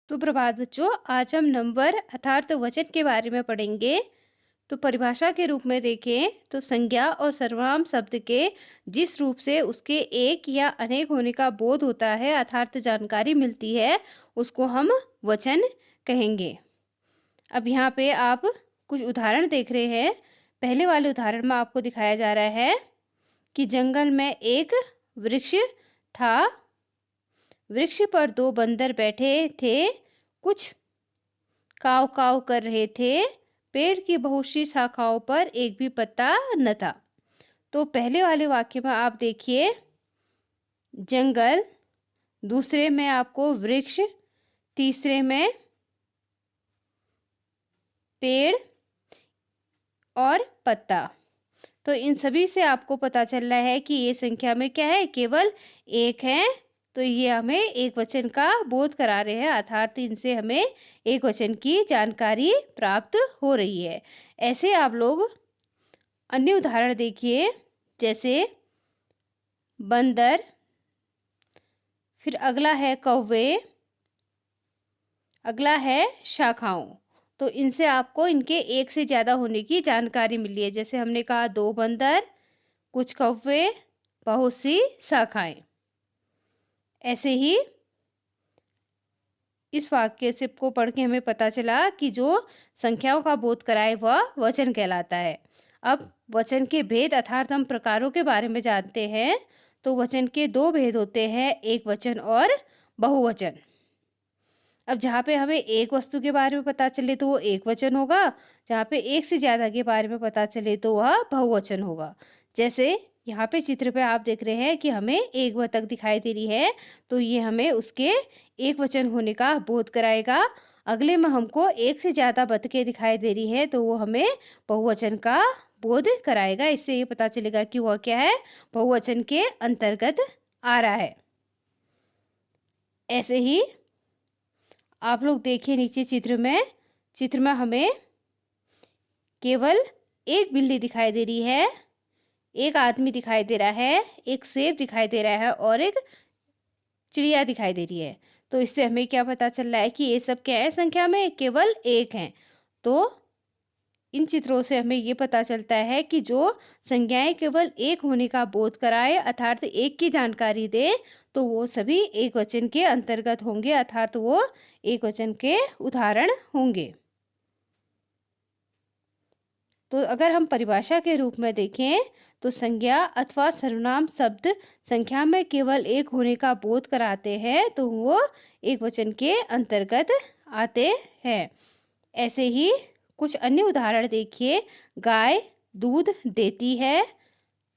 सुप्रभात बच्चों। आज हम नंबर अर्थात वचन के बारे में पढ़ेंगे। तो परिभाषा के रूप में देखें तो संज्ञा और सर्वनाम शब्द के जिस रूप से उसके एक या अनेक होने का बोध होता है अर्थात जानकारी मिलती है उसको हम वचन कहेंगे। अब यहाँ पे आप कुछ उदाहरण देख रहे हैं। पहले वाले उदाहरण में आपको दिखाया जा रहा है कि जंगल में एक वृक्ष था। वृक्ष पर दो बंदर बैठे थे, कुछ काव काव कर रहे थे। पेड़ की बहुत सी शाखाओं पर एक भी पत्ता न था। तो पहले वाले वाक्य में आप देखिए जंगल, दूसरे में आपको वृक्ष, तीसरे में पेड़ और पत्ता। तो इन सभी से आपको पता चल रहा है कि ये संख्या में क्या है, केवल एक है। तो ये हमें एक वचन का बोध करा रहे हैं अर्थात इनसे हमें एक वचन की जानकारी प्राप्त हो रही है। ऐसे आप लोग अन्य उदाहरण देखिए, जैसे बंदर, फिर अगला है कौवे, अगला है शाखाओं। तो इनसे आपको इनके एक से ज़्यादा होने की जानकारी मिली है। जैसे हमने कहा दो बंदर, कुछ कौवे, बहुत सी शाखाएं। ऐसे ही इस वाक्य से को पढ़ के हमें पता चला कि जो संख्याओं का बोध कराए वह वचन कहलाता है। अब वचन के भेद अर्थात हम प्रकारों के बारे में जानते हैं। तो वचन के दो भेद होते हैं, एक वचन और बहुवचन। अब जहाँ पे हमें एक वस्तु के बारे में पता चले तो वो एक वचन होगा, जहाँ पे एक से ज़्यादा के बारे में पता चले तो वह बहुवचन होगा। जैसे यहाँ पे चित्र पे आप देख रहे हैं कि हमें एक बतख दिखाई दे रही है, तो ये हमें उसके एक वचन होने का बोध कराएगा। अगले में हमको एक से ज़्यादा बतखें दिखाई दे रही है तो वो हमें बहुवचन का बोध कराएगा। इससे ये पता चलेगा कि वह क्या है, बहुवचन के अंतर्गत आ रहा है। ऐसे ही आप लोग देखिए नीचे चित्र में हमें केवल एक बिल्ली दिखाई दे रही है, एक आदमी दिखाई दे रहा है, एक सेब दिखाई दे रहा है और एक चिड़िया दिखाई दे रही है। तो इससे हमें क्या पता चल रहा है कि ये सब क्या है, संख्या में केवल एक हैं। तो इन चित्रों से हमें ये पता चलता है कि जो संज्ञाएं केवल एक होने का बोध कराए अर्थात एक की जानकारी दे तो वो सभी एक वचन के अंतर्गत होंगे अर्थात वो एक वचन के उदाहरण होंगे। तो अगर हम परिभाषा के रूप में देखें तो संज्ञा अथवा सर्वनाम शब्द संख्या में केवल एक होने का बोध कराते हैं तो वो एक वचन के अंतर्गत आते हैं। ऐसे ही कुछ अन्य उदाहरण देखिए। गाय दूध देती है,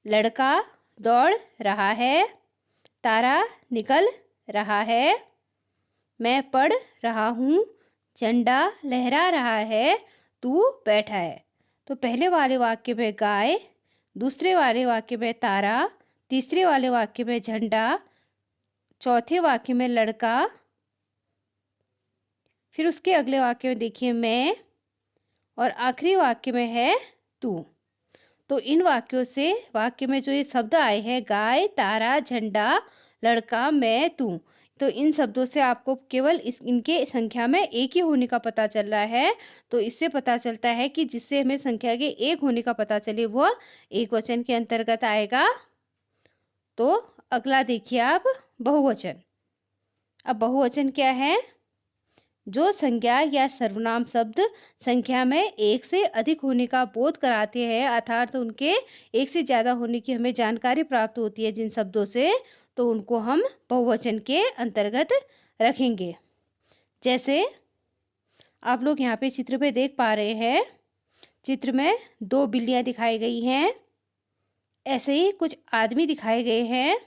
लड़का दौड़ रहा है, तारा निकल रहा है, मैं पढ़ रहा हूँ, झंडा लहरा रहा है, तू बैठा है। तो पहले वाले वाक्य में गाय, दूसरे वाले वाक्य में तारा, तीसरे वाले वाक्य में झंडा, चौथे वाक्य में लड़का, फिर उसके अगले वाक्य में देखिए मैं, और आखिरी वाक्य में है तू। तो इन वाक्यों से वाक्य में जो ये शब्द आए हैं गाय, तारा, झंडा, लड़का, मैं, तू, तो इन शब्दों से आपको केवल इनके संख्या में एक ही होने का पता चल रहा है। तो इससे पता चलता है कि जिससे हमें संख्या के एक होने का पता चले वो एक वचन के अंतर्गत आएगा। तो अगला देखिए आप बहुवचन। अब बहुवचन क्या है, जो संज्ञा या सर्वनाम शब्द संख्या में एक से अधिक होने का बोध कराते हैं अर्थात उनके एक से ज़्यादा होने की हमें जानकारी प्राप्त होती है जिन शब्दों से, तो उनको हम बहुवचन के अंतर्गत रखेंगे। जैसे आप लोग यहाँ पे चित्र पे देख पा रहे हैं, चित्र में दो बिल्लियाँ दिखाई गई हैं। ऐसे ही कुछ आदमी दिखाए गए हैं।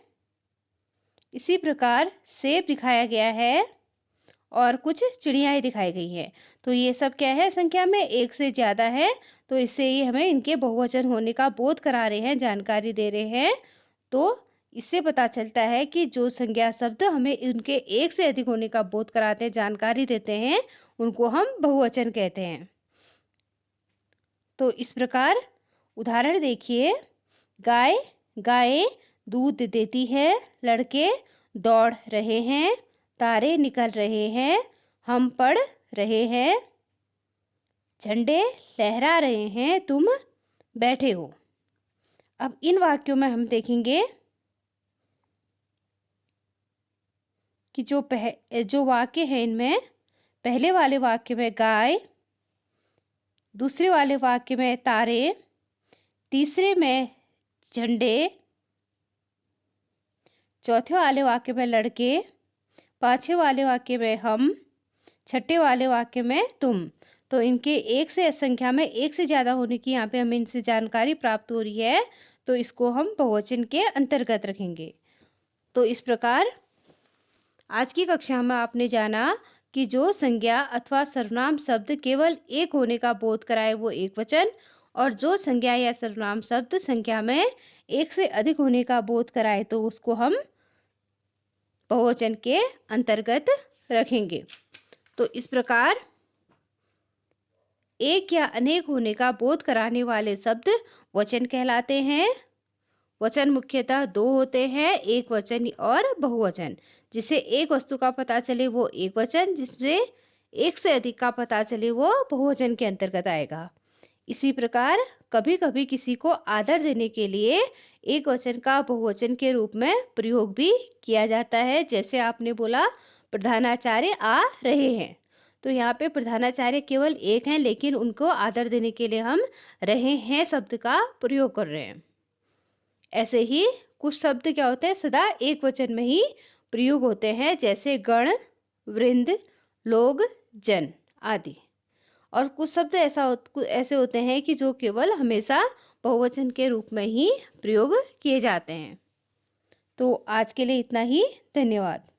इसी प्रकार सेब दिखाया गया है और कुछ चिड़ियाएँ दिखाई गई हैं। तो ये सब क्या है, संख्या में एक से ज़्यादा है। तो इससे ही हमें इनके बहुवचन होने का बोध करा रहे हैं, जानकारी दे रहे हैं। तो इससे पता चलता है कि जो संज्ञा शब्द हमें इनके एक से अधिक होने का बोध कराते हैं, जानकारी देते हैं, उनको हम बहुवचन कहते हैं। तो इस प्रकार उदाहरण देखिए। गाय गायें दूध देती है, लड़के दौड़ रहे हैं, तारे निकल रहे हैं, हम पढ़ रहे हैं, झंडे लहरा रहे हैं, तुम बैठे हो। अब इन वाक्यों में हम देखेंगे कि जो वाक्य हैं इनमें, पहले वाले वाक्य में गाय, दूसरे वाले वाक्य में तारे, तीसरे में झंडे, चौथे वाले वाक्य में लड़के, पांचवें वाले वाक्य में हम, छठे वाले वाक्य में तुम। तो इनके एक से संख्या में एक से ज़्यादा होने की यहाँ पे हमें इनसे जानकारी प्राप्त हो रही है, तो इसको हम बहुवचन के अंतर्गत रखेंगे। तो इस प्रकार आज की कक्षा में आपने जाना कि जो संज्ञा अथवा सर्वनाम शब्द केवल एक होने का बोध कराए वो एकवचन, और जो संज्ञा या सर्वनाम शब्द संख्या में एक से अधिक होने का बोध कराए तो उसको हम बहुवचन के अंतर्गत रखेंगे। तो इस प्रकार एक या अनेक होने का बोध कराने वाले शब्द वचन कहलाते हैं। वचन मुख्यतः दो होते हैं, एक वचन और बहुवचन। जिसे एक वस्तु का पता चले वो एक वचन, जिससे एक से अधिक का पता चले वो बहुवचन के अंतर्गत आएगा। इसी प्रकार कभी कभी किसी को आदर देने के लिए एक वचन का बहुवचन के रूप में प्रयोग भी किया जाता है। जैसे आपने बोला प्रधानाचार्य आ रहे हैं, तो यहाँ पे प्रधानाचार्य केवल एक हैं, लेकिन उनको आदर देने के लिए हम रहे हैं शब्द का प्रयोग कर रहे हैं। ऐसे ही कुछ शब्द क्या होते हैं, सदा एक वचन में ही प्रयोग होते हैं, जैसे गण, वृंद, लोग, जन आदि। और कुछ शब्द ऐसे होते हैं कि जो केवल हमेशा बहुवचन के रूप में ही प्रयोग किए जाते हैं। तो आज के लिए इतना ही। धन्यवाद।